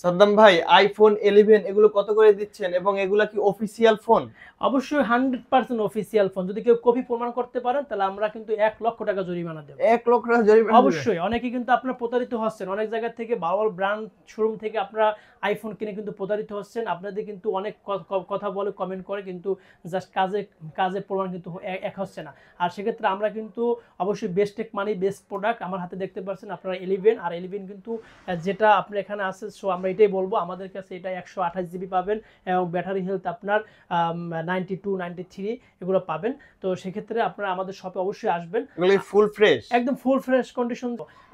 সাদ্দাম ভাই, আইফোন 11 এগুলো কত করে দিচ্ছেন এবং এগুলা কি অফিসিয়াল ফোন? অবশ্যই 100% অফিসিয়াল ফোন। যদি কেউ কপি প্রমাণ করতে পারেন তাহলে আমরা কিন্তু 1,00,000 টাকা জরিমানা দেব। 1 লক্ষ টাকা জরিমানা দিবেন? অবশ্যই অনেকে কিন্তু আপনারা প্রতারিত হচ্ছেন। অনেক জায়গা থেকে ভালো ব্র্যান্ড শোরুম থেকে আপনারা আইফোন কিনে কিন্তু প্রতারিত হচ্ছেন। আপনাদের কিন্তু অনেক কথা বলে, কমেন্ট করে, কিন্তু জাস্ট কাজে প্রমাণ কিন্তু এক হচ্ছে না। আর সেক্ষেত্রে আমরা কিন্তু অবশ্যই বেস্ট টেক মানি বেস্ট প্রোডাক্ট আমার হাতে দেখতে পাচ্ছেন আপনারা 11, আর 11 কিন্তু যেটা আপনার এখানে আছে, সো আমরা এটাই বলবো আমাদের কাছে এটা 128 জিবি পাবেন এবং ব্যাটারি হেলথ আপনার 92 93 এগুলো পাবেন। তো সেক্ষেত্রে আপনারা আমাদের শপে অবশ্যই আসবেন। এগুলো ফুল ফ্রেশ? একদম ফুল ফ্রেশ কন্ডিশন।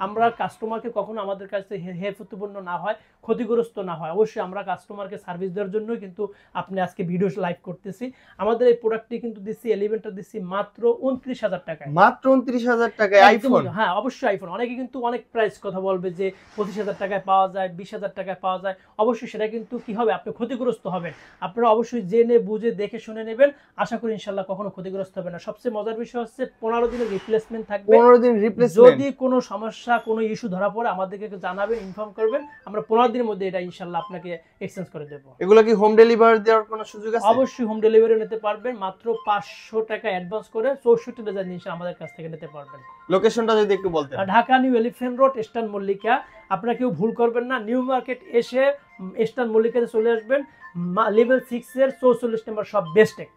আমরা কাস্টমারকে কখনো আমাদের কাছে হেয়প্রতিপন্ন না হয়, ক্ষতিগ্রস্ত না হয়। অবশ্যই আমরা কাস্টমারকে সার্ভিস দেওয়ার জন্যই কিন্তু আপনি আজকে ভিডিও লাইভ করতেছি। আমাদের এই প্রোডাক্টটি কিন্তু দিচ্ছি 11টা দিচ্ছি মাত্র 29,000 টাকায়। মাত্র 29,000 টাকায় আইফোন? হ্যাঁ অবশ্যই আইফোন। অনেকে কিন্তু অনেক প্রাইস কথা বলবে যে 25,000 টাকায় পাওয়া যায়, 20,000 টাকায় পাওয়া যায়। অবশ্যই সেটা কিন্তু কি হবে, আপনি ক্ষতিগ্রস্ত হবেন। আপনারা অবশ্যই জেনে বুঝে দেখে শুনে নেবেন। আশা করি ইনশাল্লাহ কখনো ক্ষতিগ্রস্ত হবে না। সবচেয়ে মজার বিষয় হচ্ছে 15 দিনের রিপ্লেসমেন্ট থাকবে। 15 দিন রিপ্লেসমেন্ট? যদি কোনো সমস্যা কোনো ইস্যু ধরা পড়ে আমাদেরকে জানাবেন, ইনফর্ম করবেন, আমরা 15 দিনের মধ্যে এটা ইনশাল্লাহ আপনাকে এক্সচেঞ্জ করে দেব। এগুলো কি হোম ডেলিভারি দেওয়ার কোনো সুযোগ আছে? অবশ্যই হোম ডেলিভারি নিতে পারবেন। মাত্র 500 টাকা অ্যাডভান্স করে 64,000 জিনিস আমাদের কাছ থেকে নিতে পারবেন। লোকেশনটা যদি একটু বলতেন। Dhaka new elephant road, eastern Mallika. আপনারা কেউ ভুল করবেন না, নিউ মার্কেট এসে ইস্টার্ন মল্লিকাতে চলে আসবেন। লেভেল 6 এর 44 নম্বর সব বেস্ট টেক।